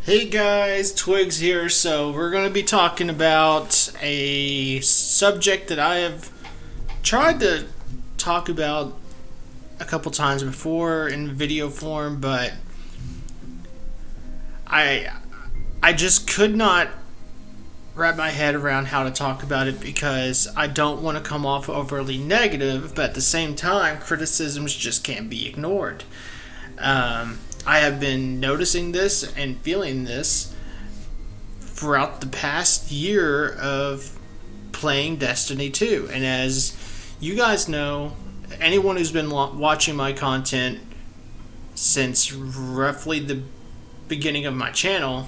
Hey guys, Twigs here. So we're going to be talking about a subject that I have tried to talk about a couple times before in video form, but I just could not wrap my head around how to talk about it because I don't want to come off overly negative, but at the same time, criticisms just can't be ignored. I have been noticing this and feeling this throughout the past year of playing Destiny 2. And as you guys know, anyone who's been watching my content since roughly the beginning of my channel,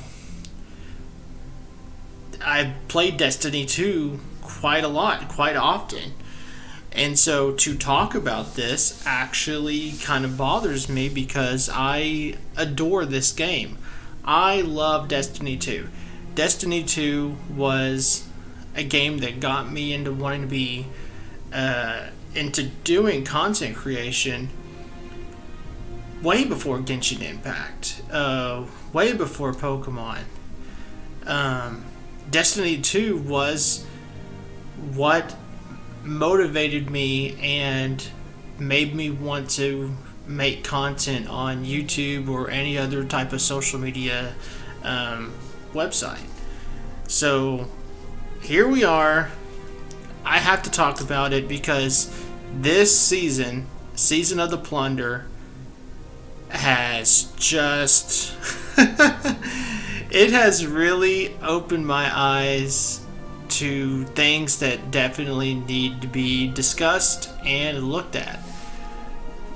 I've played Destiny 2 quite a lot, quite often. And so to talk about this actually kind of bothers me because I adore this game. I love Destiny 2. Destiny 2 was a game that got me into wanting to be into doing content creation way before Genshin Impact, way before Pokemon. Destiny 2 was what motivated me and made me want to make content on YouTube or any other type of social media website. So here we are. I have to talk about it because this season of the Plunder, has just it has really opened my eyes to things that definitely need to be discussed and looked at.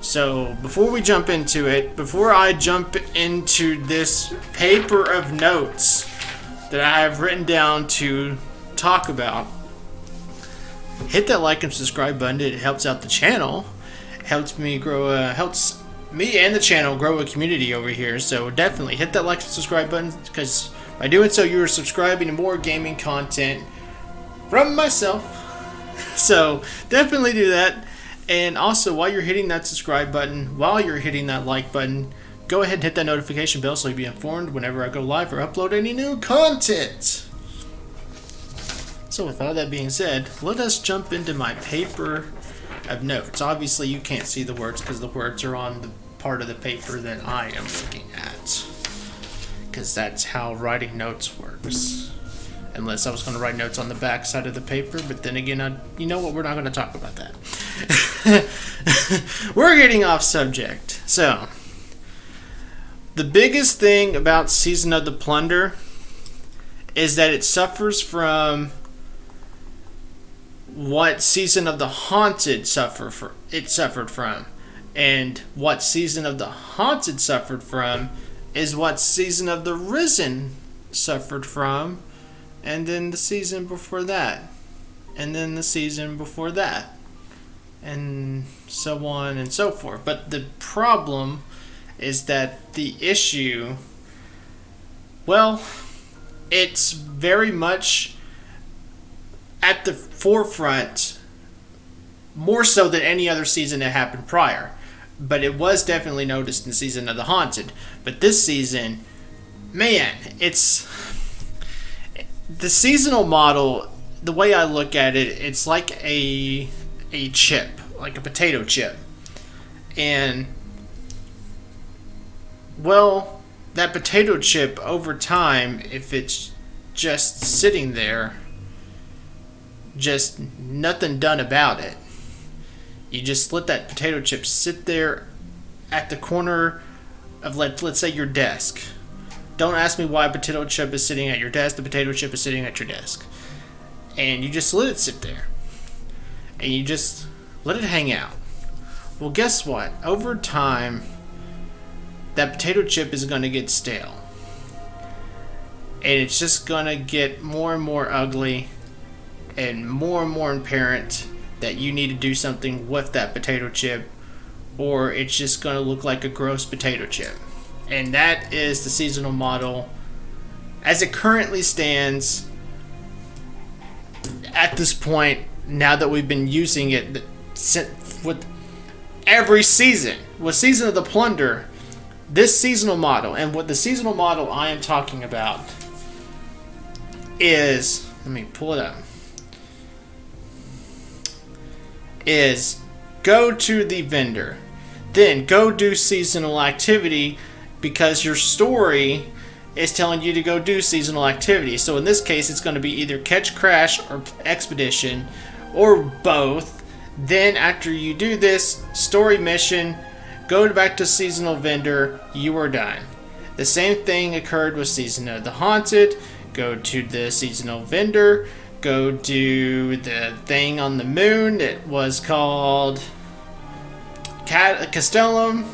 So before we jump into it, before I jump into this paper of notes that I have written down to talk about, hit that like and subscribe button. It helps out the channel. It helps me grow. Helps me and the channel grow a community over here. So definitely hit that like and subscribe button because by doing so, you are subscribing to more gaming content from myself. So definitely do that. And also, while you're hitting that subscribe button, while you're hitting that like button, go ahead and hit that notification bell so you'll be informed whenever I go live or upload any new content. So with all that being said, let us jump into my paper of notes. Obviously you can't see the words because the words are on the part of the paper that I am looking at, because that's how writing notes works. Unless I was going to write notes on the back side of the paper, but then again, you know what, we're not going to talk about that. We're getting off subject. So, the biggest thing about Season of the Plunder is that it suffers from what Season of the Haunted suffered from. And what Season of the Haunted suffered from is what Season of the Risen suffered from. And then the season before that. And then the season before that. And so on and so forth. But the problem is that the issue, well, it's very much at the forefront, more so than any other season that happened prior. But it was definitely noticed in the Season of the Haunted. But this season, man, it's the seasonal model. The way I look at it, it's like a chip, like a potato chip. And, well, that potato chip over time, if it's just sitting there, just nothing done about it, you just let that potato chip sit there at the corner of, let's say, your desk. Don't ask me why a potato chip is sitting at your desk. The potato chip is sitting at your desk. And you just let it sit there. And you just let it hang out. Well, guess what? Over time, that potato chip is going to get stale. And it's just going to get more and more ugly and more apparent that you need to do something with that potato chip, or it's just going to look like a gross potato chip. And that is the seasonal model as it currently stands at this point, now that we've been using it with every season. With Season of the Plunder, this seasonal model, and what the seasonal model I am talking about is, let me pull it up, is go to the vendor, then go do seasonal activity, because your story is telling you to go do seasonal activity. So in this case, it's going to be either catch, crash, or expedition, or both. Then after you do this story mission, go back to seasonal vendor, you are done. The same thing occurred with Season of the Haunted. Go to the seasonal vendor, go do the thing on the moon that was called Castellum,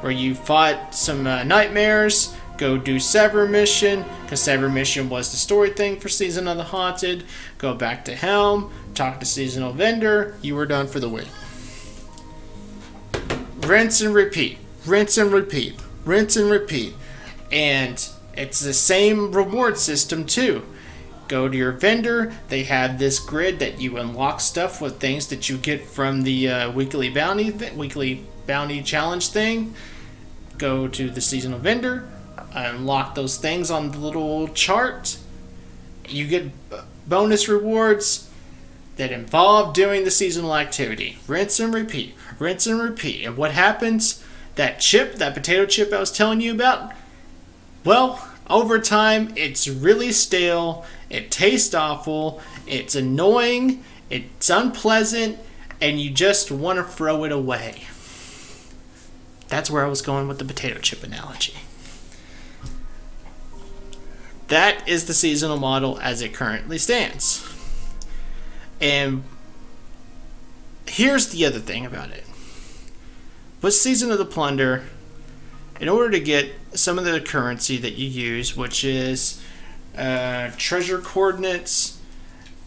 where you fought some nightmares. Go do Sever mission, because Sever mission was the story thing for Season of the Haunted. Go back to Helm, talk to seasonal vendor, you were done for the week. Rinse and repeat, rinse and repeat, rinse and repeat. And it's the same reward system too. Go to your vendor, they have this grid that you unlock stuff with things that you get from the weekly bounty challenge thing. Go to the seasonal vendor, unlock those things on the little chart. You get bonus rewards that involve doing the seasonal activity. Rinse and repeat, rinse and repeat. And what happens? That potato chip I was telling you about, well, over time, it's really stale, it tastes awful, it's annoying, it's unpleasant, and you just want to throw it away. That's where I was going with the potato chip analogy. That is the seasonal model as it currently stands. And here's the other thing about it. With Season of the Plunder, in order to get some of the currency that you use, which is treasure coordinates,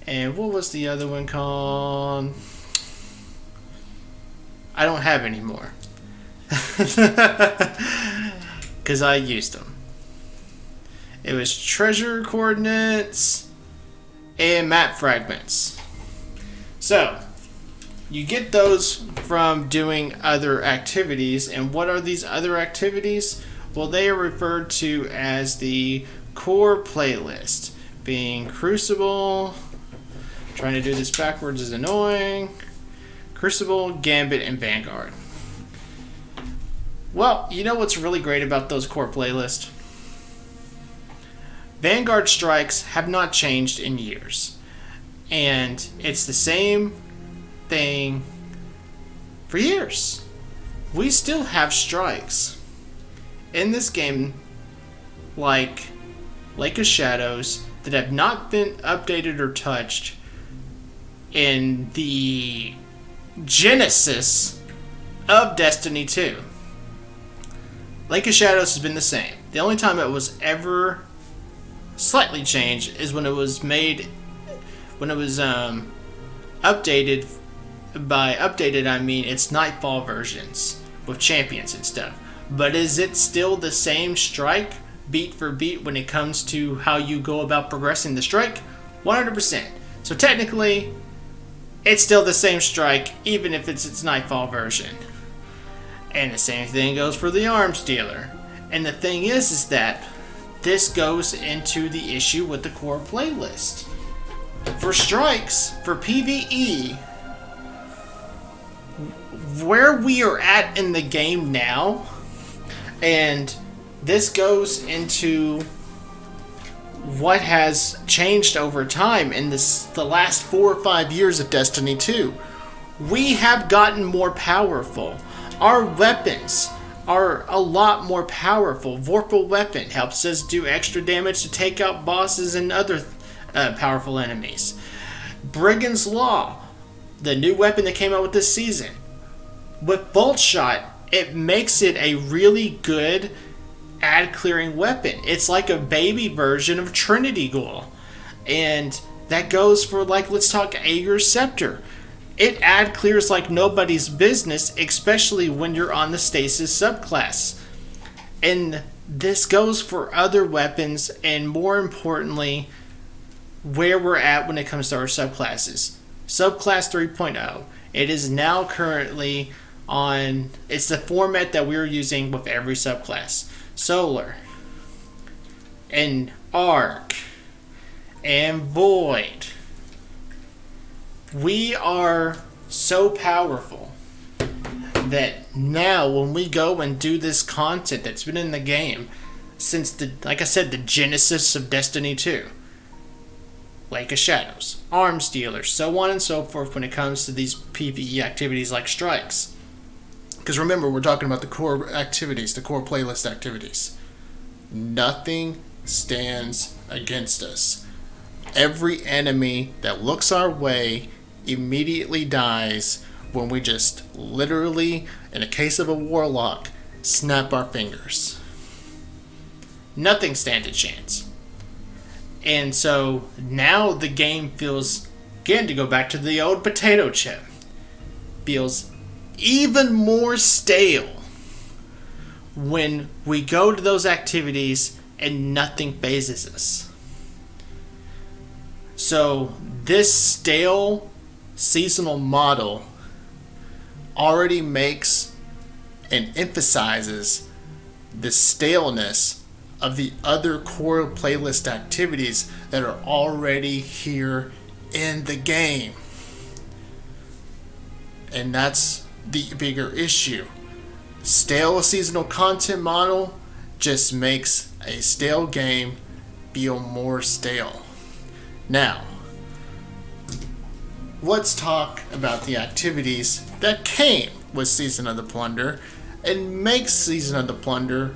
and what was the other one called? I don't have any more. Because I used them. It was treasure coordinates and map fragments. So, you get those from doing other activities. And what are these other activities? Well, they are referred to as the core playlist, being Crucible. Trying to do this backwards is annoying. Crucible, Gambit, and Vanguard. Well, you know what's really great about those core playlists? Vanguard strikes have not changed in years. And it's the same thing for years. We still have strikes in this game, like Lake of Shadows, that have not been updated or touched in the genesis of Destiny 2. Lake of Shadows has been the same. The only time it was ever slightly changed is when it was updated. By updated, I mean its Nightfall versions with champions and stuff. But is it still the same strike, beat for beat, when it comes to how you go about progressing the strike? 100%. So technically, it's still the same strike, even if it's its Nightfall version. And the same thing goes for the arms dealer. And the thing is that this goes into the issue with the core playlist. For strikes, for PvE, where we are at in the game now, and this goes into what has changed over time in the last 4 or 5 years of Destiny 2. We have gotten more powerful. Our weapons are a lot more powerful. Vorpal weapon helps us do extra damage to take out bosses and other powerful enemies. Brigand's Law, the new weapon that came out with this season, with Bolt Shot, it makes it a really good ad clearing weapon. It's like a baby version of Trinity Ghoul. And that goes for, like, let's talk Aegir's Scepter. It ad clears like nobody's business, especially when you're on the Stasis subclass. And this goes for other weapons, and more importantly, where we're at when it comes to our subclasses. Subclass 3.0. It is now currently It's the format that we're using with every subclass. Solar and Arc and Void. We are so powerful that now when we go and do this content that's been in the game since like I said, the genesis of Destiny 2, Lake of Shadows, Arms Dealers, so on and so forth when it comes to these PvE activities like strikes. Because remember, we're talking about the core activities, the core playlist activities. Nothing stands against us. Every enemy that looks our way immediately dies when we just literally, in a case of a warlock, snap our fingers. Nothing stands a chance. And so now the game feels, again, to go back to the old potato chip, feels even more stale when we go to those activities and nothing phases us. So this stale seasonal model already makes and emphasizes the staleness of the other core playlist activities that are already here in the game. And that's the bigger issue. Stale seasonal content model just makes a stale game feel more stale. Now, let's talk about the activities that came with Season of the Plunder and makes Season of the Plunder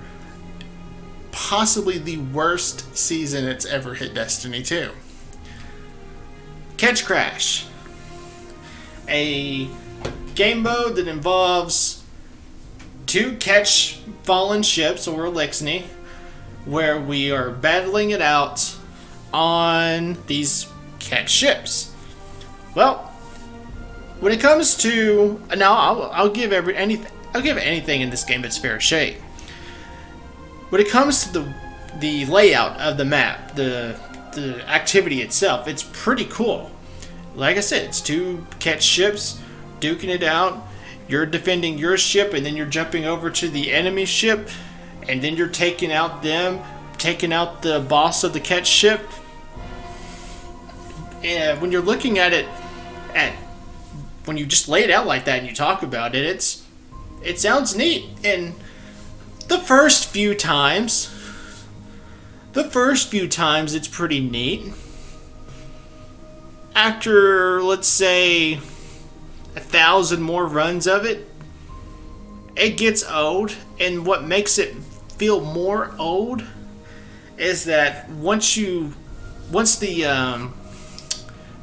possibly the worst season it's ever hit Destiny 2. Catch Crash. A game mode that involves 2 catch fallen ships or Elixni, where we are battling it out on these catch ships. Well, when it comes to now, I'll give anything in this game its fair shake. When it comes to the layout of the map, the activity itself, it's pretty cool. Like I said, it's 2 catch ships duking it out. You're defending your ship, and then you're jumping over to the enemy ship, and then you're taking out the boss of the catch ship. And when you're looking at it, when you just lay it out like that and you talk about it, it sounds neat. And the first few times it's pretty neat. After, let's say, 1,000 more runs of it, it gets old. And what makes it feel more old is that once the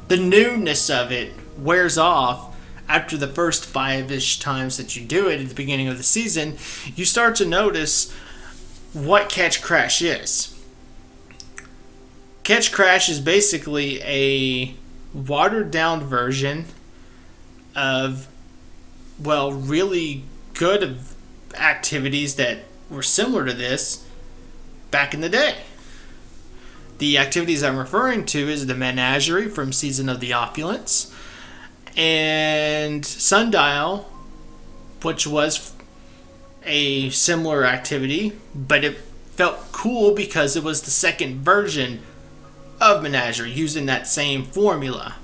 newness of it wears off after the first 5-ish times that you do it at the beginning of the season, you start to notice what Catch Crash is. Catch Crash is basically a watered down version of, well, really good activities that were similar to this back in the day. The activities I'm referring to is the Menagerie from Season of the Opulence and Sundial, which was a similar activity, but it felt cool because it was the second version of Menagerie using that same formula.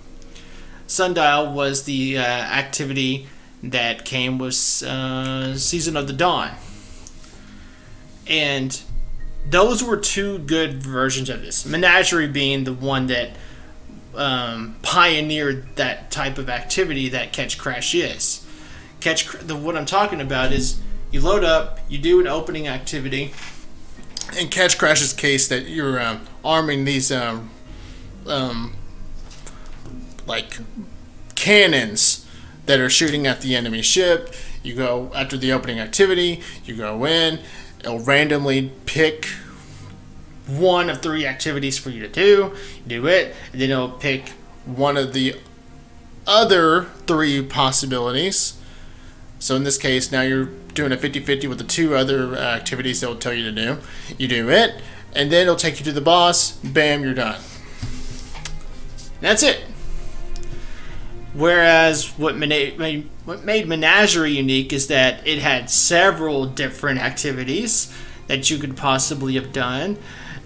Sundial was the activity that came with Season of the Dawn. And those were 2 good versions of this. Menagerie being the one that pioneered that type of activity that Catch Crash is. What I'm talking about is you load up, you do an opening activity. In Catch Crash's case, that you're arming these like cannons that are shooting at the enemy ship. You go after the opening activity, you go in, it'll randomly pick one of 3 activities for you to do. You do it, and then it'll pick one of the other 3 possibilities. So in this case, now you're doing a 50-50 with the 2 other activities they'll tell you to do. You do it, and then it'll take you to the boss. Bam, you're done. That's it. Whereas what what made Menagerie unique is that it had several different activities that you could possibly have done.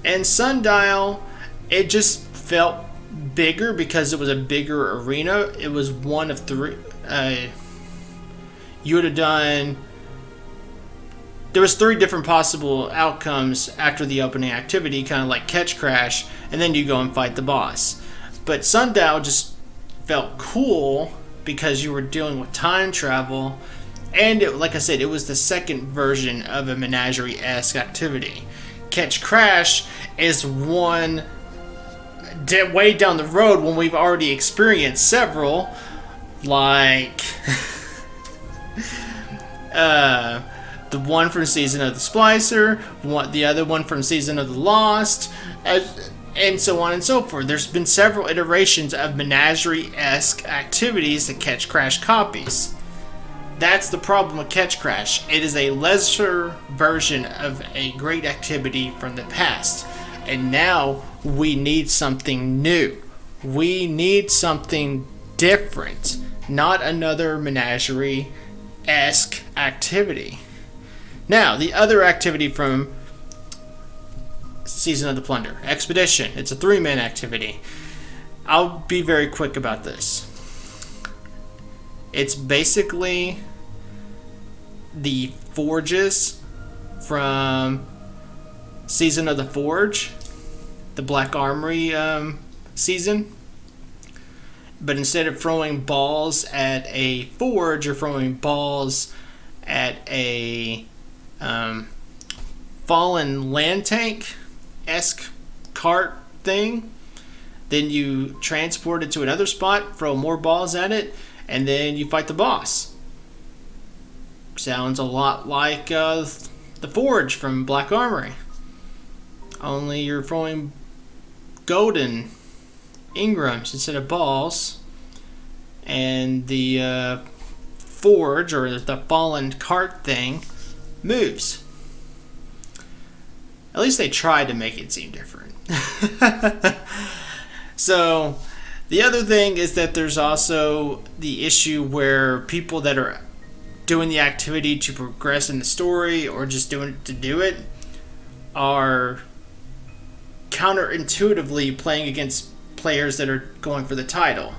And Sundial, it just felt bigger because it was a bigger arena. It was one of three. You would have done. There was three different possible outcomes after the opening activity, kind of like Catch Crash, and then you go and fight the boss. But Sundial just felt cool because you were dealing with time travel, and like I said, it was the second version of a Menagerie-esque activity. Catch Crash is one way down the road when we've already experienced several, like the one from Season of the Splicer, the other one from Season of the Lost, and so on and so forth. There's been several iterations of Menagerie-esque activities that Catch Crash copies. That's the problem with Catch Crash. It is a lesser version of a great activity from the past. And now we need something new. We need something different. Not another Menagerie-esque activity. Now, the other activity from Season of the Plunder, Expedition. It's a 3-man activity. I'll be very quick about this. It's basically the forges from Season of the Forge, the Black Armory season. But instead of throwing balls at a forge, you're throwing balls at a fallen land tank-esque cart thing. Then you transport it to another spot, throw more balls at it, and then you fight the boss. Sounds a lot like the Forge from Black Armory. Only you're throwing golden ingrams instead of balls. And the Forge, or the fallen cart thing, moves. At least they tried to make it seem different. So, the other thing is that there's also the issue where people that are doing the activity to progress in the story or just doing it to do it are counterintuitively playing against players that are going for the title,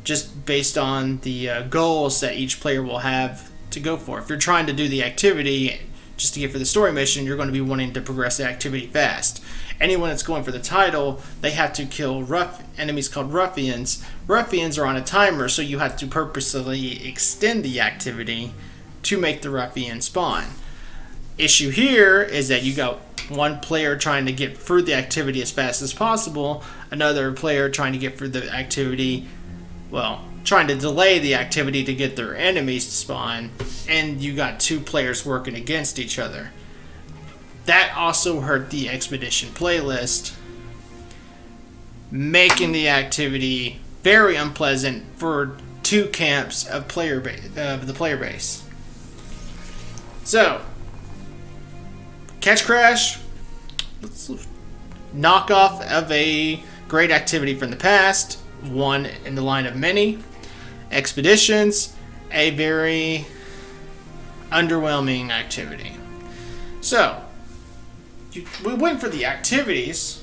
just based on the goals that each player will have to go for. If you're trying to do the activity just to get for the story mission, you're going to be wanting to progress the activity fast. Anyone that's going for the title, they have to kill enemies called ruffians. Ruffians are on a timer, so you have to purposely extend the activity to make the ruffian spawn. Issue here is that you got one player trying to get through the activity as fast as possible, another player trying to get through the activity, trying to delay the activity to get their enemies to spawn, and you got two players working against each other. That also hurt the Expedition playlist, making the activity very unpleasant for two camps of the player base. So, Catch Crash, knockoff of a great activity from the past, one in the line of many. Expeditions, a very underwhelming activity. So, we went for the activities.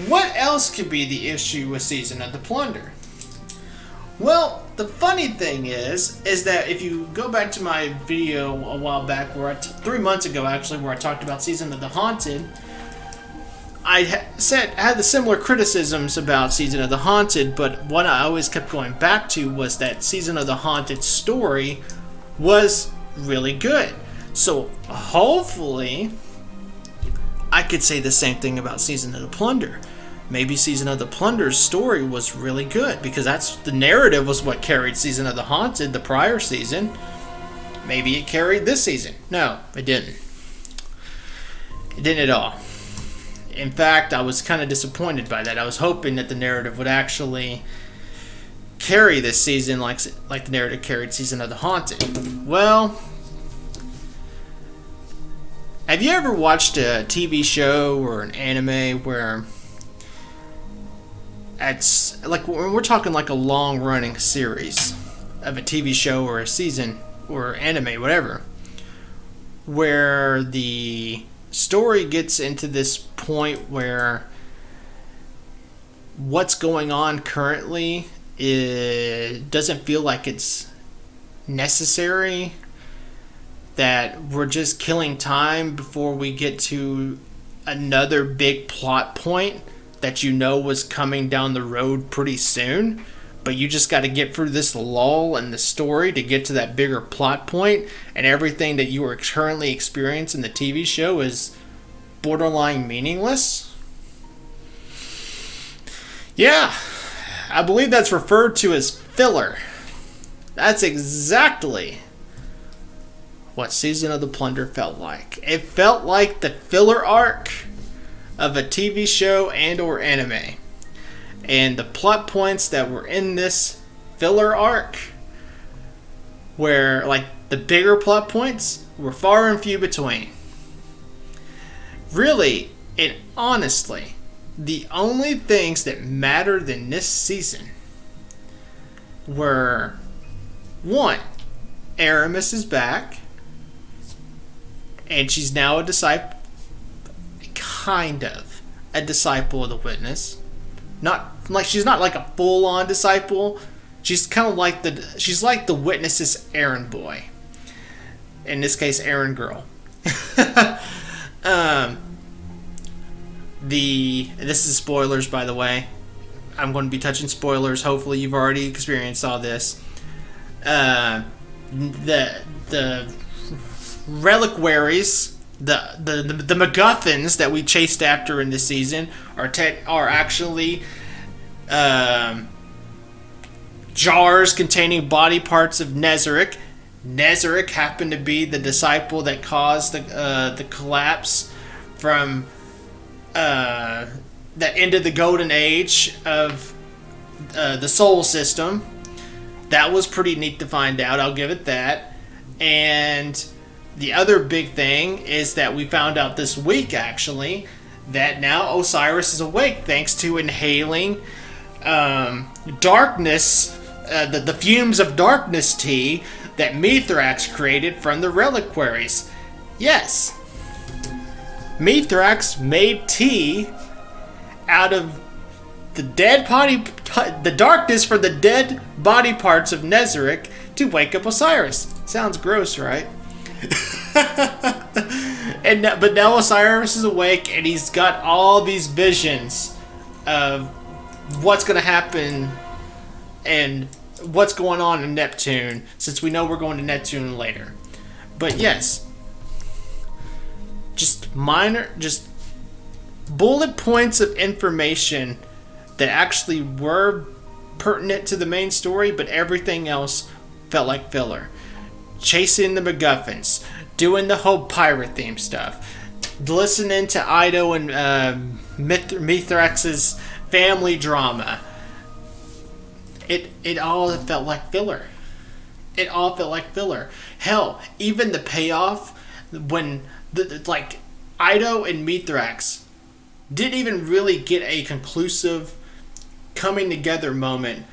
What else could be the issue with Season of the Plunder? Well, the funny thing is that if you go back to my video a while back, 3 months ago actually, where I talked about Season of the Haunted, I had the similar criticisms about Season of the Haunted, but what I always kept going back to was that Season of the Haunted story was really good. So hopefully I could say the same thing about Season of the Plunder. Maybe Season of the Plunder's story was really good, because the narrative was what carried Season of the Haunted the prior season. Maybe it carried this season. No, it didn't. It didn't at all. In fact, I was kind of disappointed by that. I was hoping that the narrative would actually carry this season like the narrative carried Season of the Haunted. Well, have you ever watched a TV show or an anime where it's like, when we're talking like a long-running series, of a TV show or a season or anime, whatever, where the story gets into this point where what's going on currently doesn't feel like it's necessary, that we're just killing time before we get to another big plot point that you know was coming down the road pretty soon, but you just got to get through this lull in the story to get to that bigger plot point, and everything that you are currently experiencing in the TV show is borderline meaningless. Yeah, I believe that's referred to as filler. That's exactly what Season of the Plunder felt like. It felt like the filler arc of a TV show and or anime. And the plot points that were in this filler arc, where like the bigger plot points, were far and few between. Really and honestly, the only things that mattered in this season were, one, Aramis is back, and she's now a disciple, kind of a disciple of the Witness. Not like she's not like a full-on disciple. She's kind of like she's like the Witness's errand boy. In this case, errand girl. This is spoilers, by the way. I'm going to be touching spoilers. Hopefully, you've already experienced all this. The reliquaries, the MacGuffins that we chased after in this season are actually jars containing body parts of Nezarec. Nezarec happened to be the disciple that caused the collapse from that ended the golden age of the Soul System. That was pretty neat to find out, I'll give it that. And the other big thing is that we found out this week, actually, that now Osiris is awake thanks to inhaling darkness, the fumes of darkness tea that Mithrax created from the reliquaries. Yes, Mithrax made tea out of the the darkness for the dead body parts of Nezarec to wake up Osiris. Sounds gross, right? But now Osiris is awake, and he's got all these visions of what's going to happen and what's going on in Neptune, since we know we're going to Neptune later. But yes, just bullet points of information that actually were pertinent to the main story, but everything else felt like filler. Chasing the MacGuffins, doing the whole pirate theme stuff, listening to Ido and Mithrax's family drama. It all felt like filler. It all felt like filler. Hell, even the payoff when like Ido and Mithrax didn't even really get a conclusive coming together moment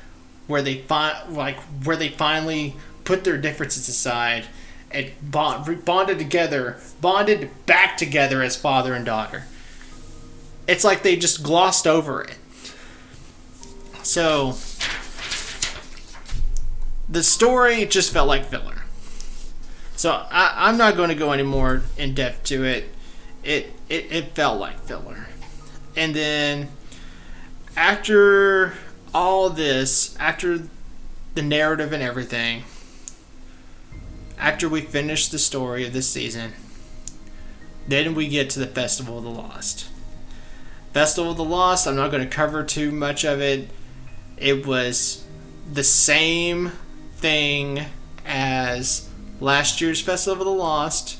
where they finally put their differences aside and bonded back together as father and daughter. It's like they just glossed over it. So the story just felt like filler. So I'm not going to go any more in depth to it. It felt like filler. And then after all this, after the narrative and everything, after we finish the story of this season, then we get to the Festival of the Lost. Festival of the Lost, I'm not going to cover too much of it. It was the same thing as last year's Festival of the Lost,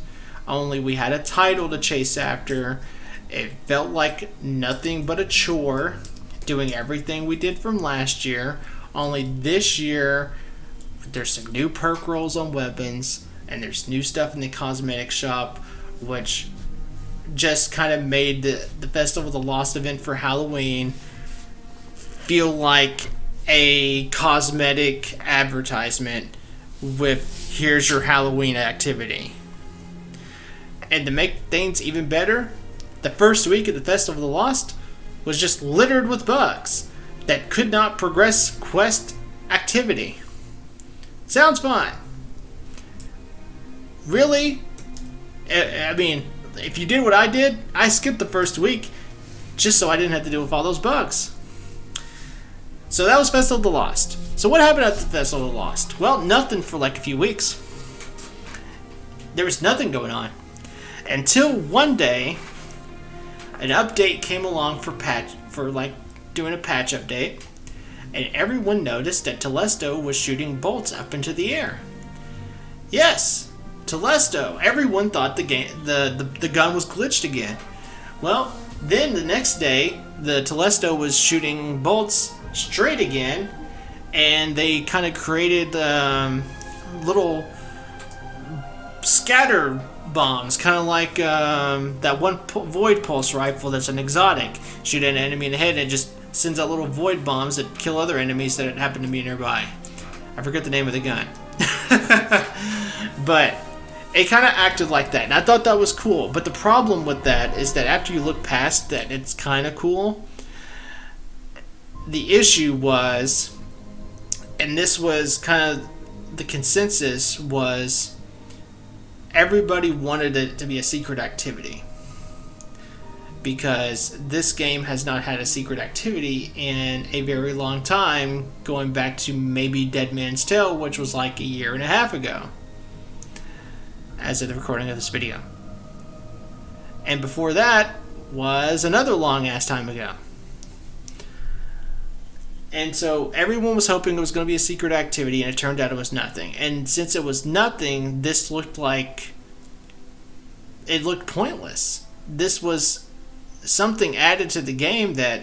only we had a title to chase after. It felt like nothing but a chore, doing everything we did from last year, only this year there's some new perk rolls on weapons, and there's new stuff in the cosmetic shop, which just kind of made the Festival of the Lost event for Halloween feel like a cosmetic advertisement with "here's your Halloween activity." And to make things even better, the first week of the Festival of the Lost was just littered with bugs that could not progress quest activity. Sounds fun. Really? I mean, if you did what I did, I skipped the first week just so I didn't have to deal with all those bugs. So that was Festival of the Lost. So what happened at the Festival of the Lost? Well, nothing for like a few weeks. There was nothing going on. Until one day, an update came along for doing a patch update, and everyone noticed that Telesto was shooting bolts up into the air. Yes, Telesto. Everyone thought the gun was glitched again. Well, then the next day, the Telesto was shooting bolts straight again, and they kind of created little scatter bombs, kind of like that one void pulse rifle that's an exotic. Shoot an enemy in the head and it just sends out little void bombs that kill other enemies that happen to be nearby. I forget the name of the gun. But it kind of acted like that, and I thought that was cool. But the problem with that is that after you look past that it's kind of cool, the issue was, and this was kind of the consensus, was everybody wanted it to be a secret activity, because this game has not had a secret activity in a very long time, going back to maybe Dead Man's Tale, which was like a year and a half ago as of the recording of this video. And before that was another long ass time ago. And so everyone was hoping it was going to be a secret activity, and it turned out it was nothing. And since it was nothing, this looked like it looked pointless. This was something added to the game that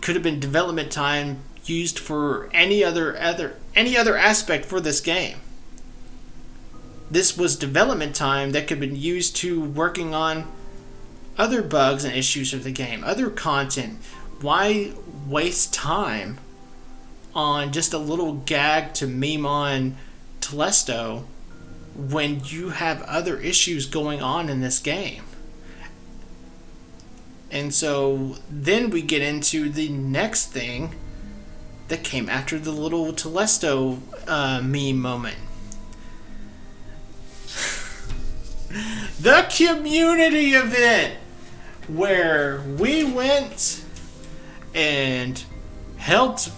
could have been development time used for any other aspect for this game. This was development time that could have been used to working on other bugs and issues of the game, other content. Why waste time on just a little gag to meme on Telesto when you have other issues going on in this game? And so then we get into the next thing that came after the little Telesto meme moment. The community event, where we went and helped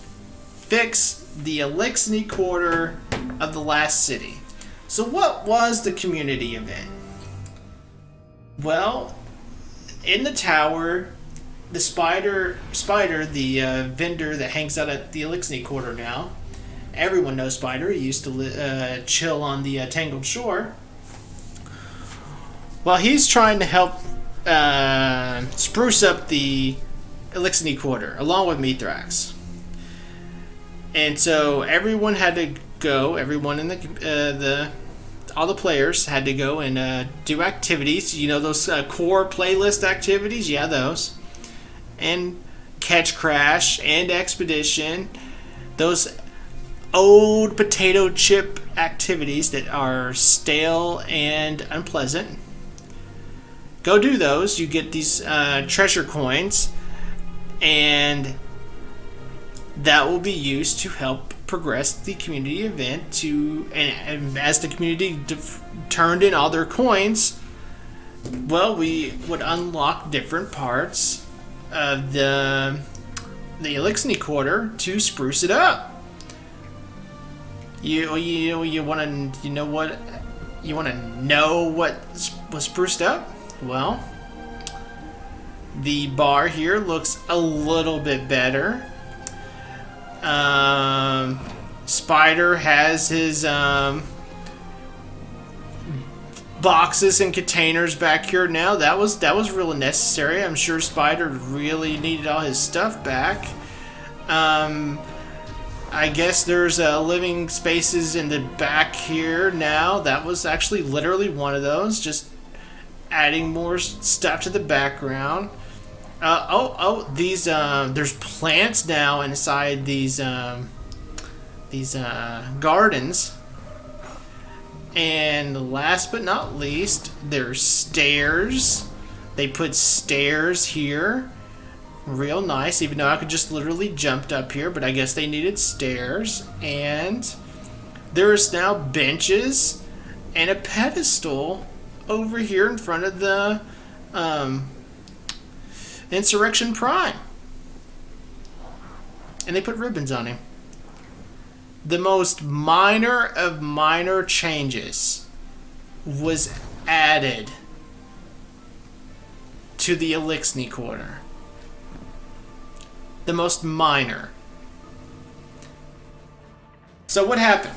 fix the Elixni quarter of the last city. So what was the community event? Well, in the tower, the Spider, the vendor that hangs out at the Elixni quarter now, everyone knows Spider. He used to chill on the Tangled Shore. Well, he's trying to help spruce up the Elixni quarter, along with Mithrax. And so everyone had to go, everyone in all the players had to go and do activities. You know, those core playlist activities? Yeah, those. And Catch Crash and Expedition. Those old potato chip activities that are stale and unpleasant. Go do those. You get these treasure coins, and that will be used to help progress the community event. And as the community turned in all their coins, well, we would unlock different parts of the Elixni quarter to spruce it up. You want to know what was spruced up? Well, the bar here looks a little bit better. Spider has his boxes and containers back here now. That was really necessary. I'm sure Spider really needed all his stuff back. I guess there's living spaces in the back here now. That was actually literally one of those, just adding more stuff to the background. These there's plants now inside these gardens, and last but not least, there's stairs. They put stairs here, real nice. Even though I could just literally jumped up here, but I guess they needed stairs. And there's now benches and a pedestal over here in front of the Insurrection Prime. And they put ribbons on him. The most minor of minor changes was added to the Elixni Quarter. The most minor. So what happened?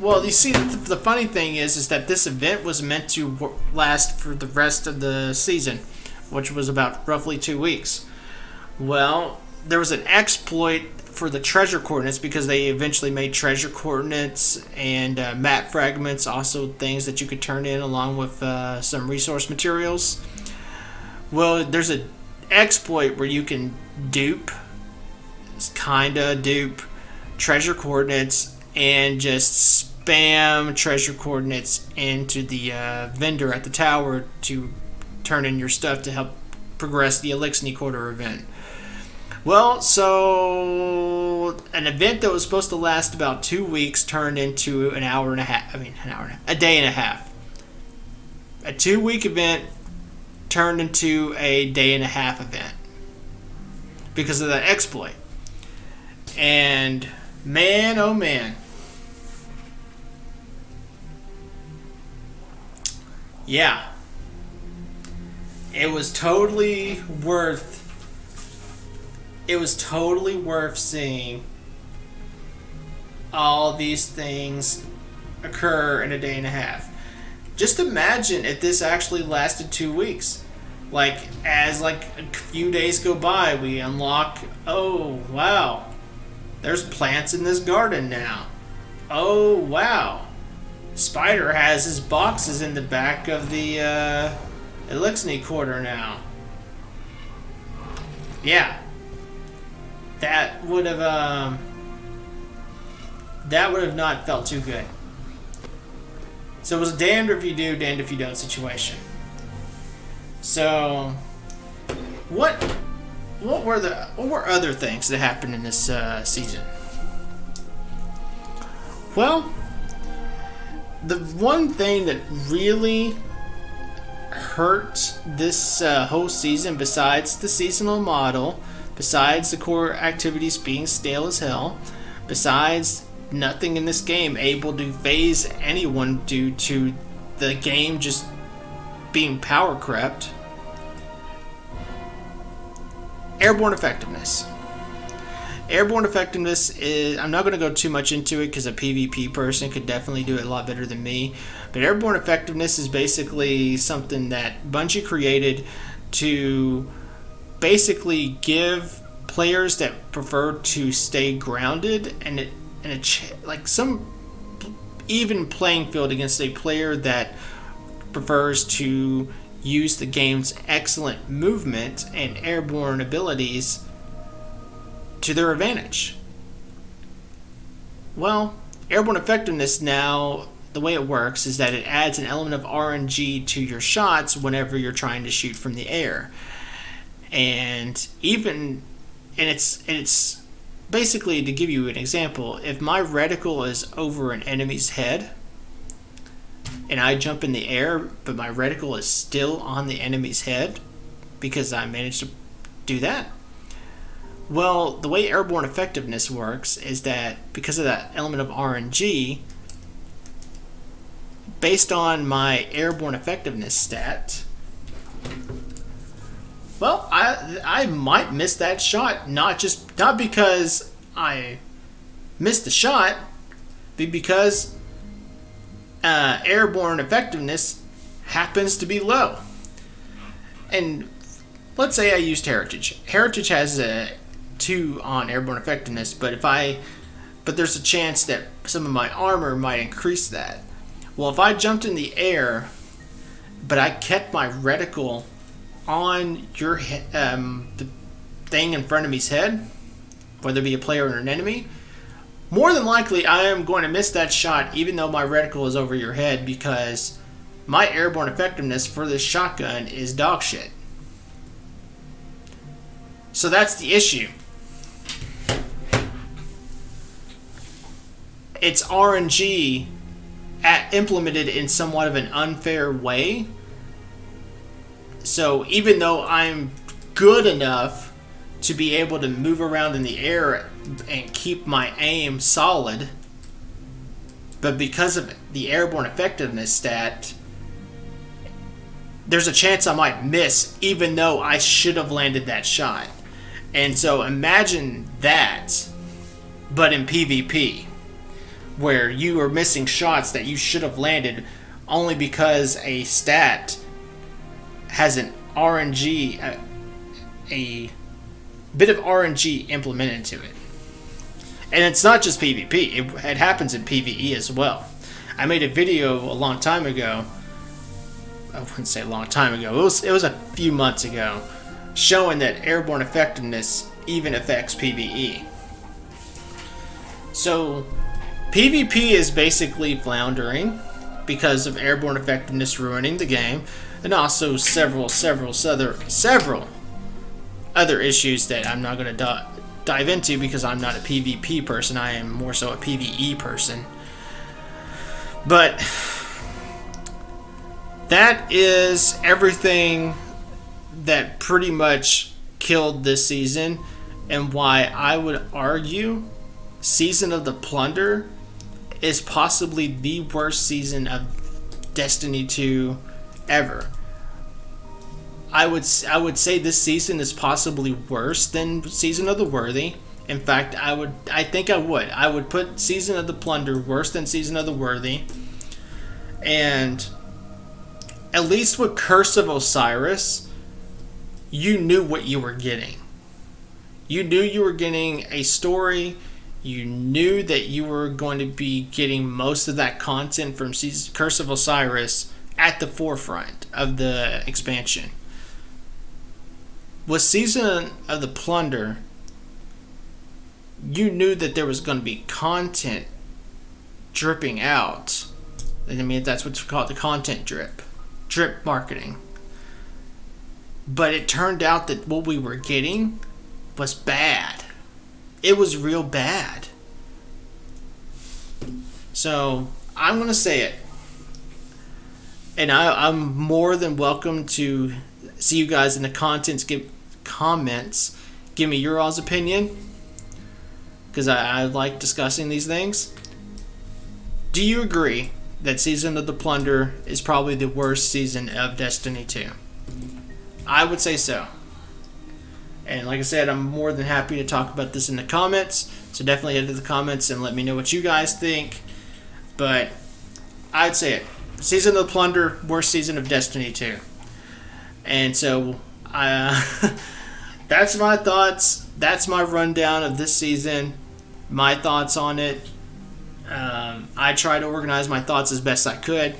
Well, you see, the funny thing is that this event was meant to last for the rest of the season, which was about roughly 2 weeks. Well, there was an exploit for the treasure coordinates because they eventually made treasure coordinates and map fragments, also things that you could turn in along with some resource materials. Well, there's an exploit where you can dupe treasure coordinates and just spam treasure coordinates into the vendor at the tower to turn in your stuff to help progress the Elixni Quarter event. Well, so an event that was supposed to last about 2 weeks turned into a day and a half. A 2-week event turned into a day and a half event because of that exploit. And man, oh man. Yeah. It was totally worth seeing all these things occur in a day and a half. Just imagine if this actually lasted 2 weeks. As a few days go by, we unlock, oh wow, there's plants in this garden now. Oh wow, Spider has his boxes in the back of the Elixni Quarter now. Yeah. That would have not felt too good. So it was a damned if you do, damned if you don't situation. So, what were other things that happened in this season? Well, the one thing that really hurt this whole season, besides the seasonal model, besides the core activities being stale as hell, besides nothing in this game able to phase anyone due to the game just being power crept, airborne effectiveness. Airborne effectiveness is, I'm not going to go too much into it because a PvP person could definitely do it a lot better than me, but airborne effectiveness is basically something that Bungie created to basically give players that prefer to stay grounded and some even playing field against a player that prefers to use the game's excellent movement and airborne abilities to their advantage. Well, airborne effectiveness now, the way it works is that it adds an element of RNG to your shots whenever you're trying to shoot from the air. And it's basically, to give you an example, if my reticle is over an enemy's head and I jump in the air but my reticle is still on the enemy's head because I managed to do that, well, the way airborne effectiveness works is that because of that element of RNG, based on my airborne effectiveness stat, well, I might miss that shot, not because I missed the shot, but because airborne effectiveness happens to be low. And let's say I used Heritage. Heritage has a 2 on airborne effectiveness, but there's a chance that some of my armor might increase that. Well, if I jumped in the air, but I kept my reticle on your the thing in front of me's head, whether it be a player or an enemy, more than likely I am going to miss that shot even though my reticle is over your head, because my airborne effectiveness for this shotgun is dog shit. So that's the issue. It's RNG implemented in somewhat of an unfair way. So even though I'm good enough to be able to move around in the air and keep my aim solid, but because of the airborne effectiveness stat, there's a chance I might miss even though I should have landed that shot. And so imagine that, but in PvP, where you are missing shots that you should have landed only because a stat has an RNG, a bit of RNG implemented into it. And it's not just PvP, it happens in PvE as well. I made a video a long time ago, I wouldn't say a long time ago, it was a few months ago, showing that airborne effectiveness even affects PvE. So PvP is basically floundering because of airborne effectiveness ruining the game, and also several other issues that I'm not going to dive into because I'm not a PvP person. I am more so a PvE person. But that is everything that pretty much killed this season, and why I would argue Season of the Plunder is possibly the worst season of Destiny 2 ever. I would say this season is possibly worse than Season of the Worthy. In fact, I would put Season of the Plunder worse than Season of the Worthy. And at least with Curse of Osiris, you knew what you were getting. You knew you were getting a story. You knew that you were going to be getting most of that content from Curse of Osiris at the forefront of the expansion. With Season of the Plunder, you knew that there was going to be content dripping out. I mean, that's what you call it, the content drip marketing. But it turned out that what we were getting was bad. It was real bad. So I'm going to say it. And I'm more than welcome to see you guys in the comments. Give me your all's opinion, because I like discussing these things. Do you agree that Season of the Plunder is probably the worst season of Destiny 2? I would say so. And like I said, I'm more than happy to talk about this in the comments. So definitely head to the comments and let me know what you guys think. But I'd say it. Season of the Plunder, worst season of Destiny 2. And so that's my thoughts. That's my rundown of this season. My thoughts on it. I try to organize my thoughts as best I could.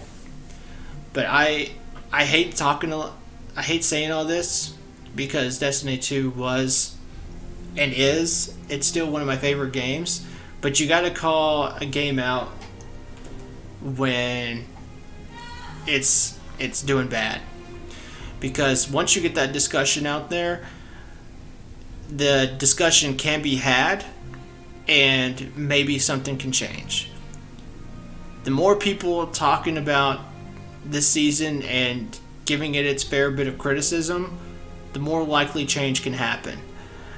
But I hate saying all this, because Destiny 2 was and is, it's still one of my favorite games. But you gotta call a game out when it's doing bad. Because once you get that discussion out there, the discussion can be had and maybe something can change. The more people talking about this season and giving it its fair bit of criticism, the more likely change can happen.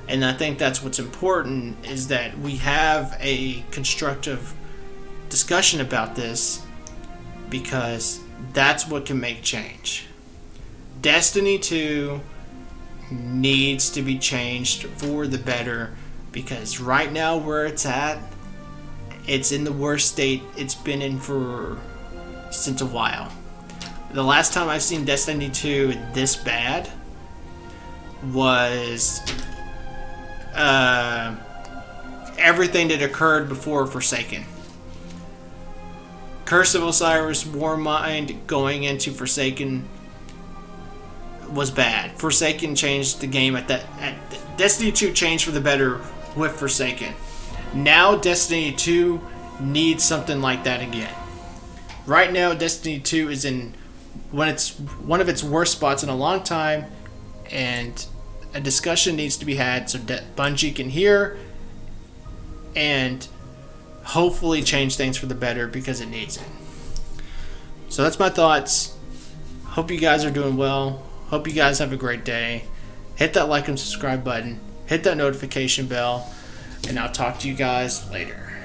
And I think that's what's important, is that we have a constructive discussion about this, because that's what can make change. Destiny 2 needs to be changed for the better, because right now where it's at, it's in the worst state it's been in since a while. The last time I've seen Destiny 2 this bad was everything that occurred before Forsaken. Curse of Osiris, Warmind going into Forsaken was bad. Forsaken changed the game Destiny 2 changed for the better with Forsaken. Now Destiny 2 needs something like that again. Right now Destiny 2 is in one of its worst spots in a long time, and a discussion needs to be had so Bungie can hear and hopefully change things for the better, because it needs it. So that's my thoughts. Hope you guys are doing well. Hope you guys have a great day. Hit that like and subscribe button. Hit that notification bell. And I'll talk to you guys later.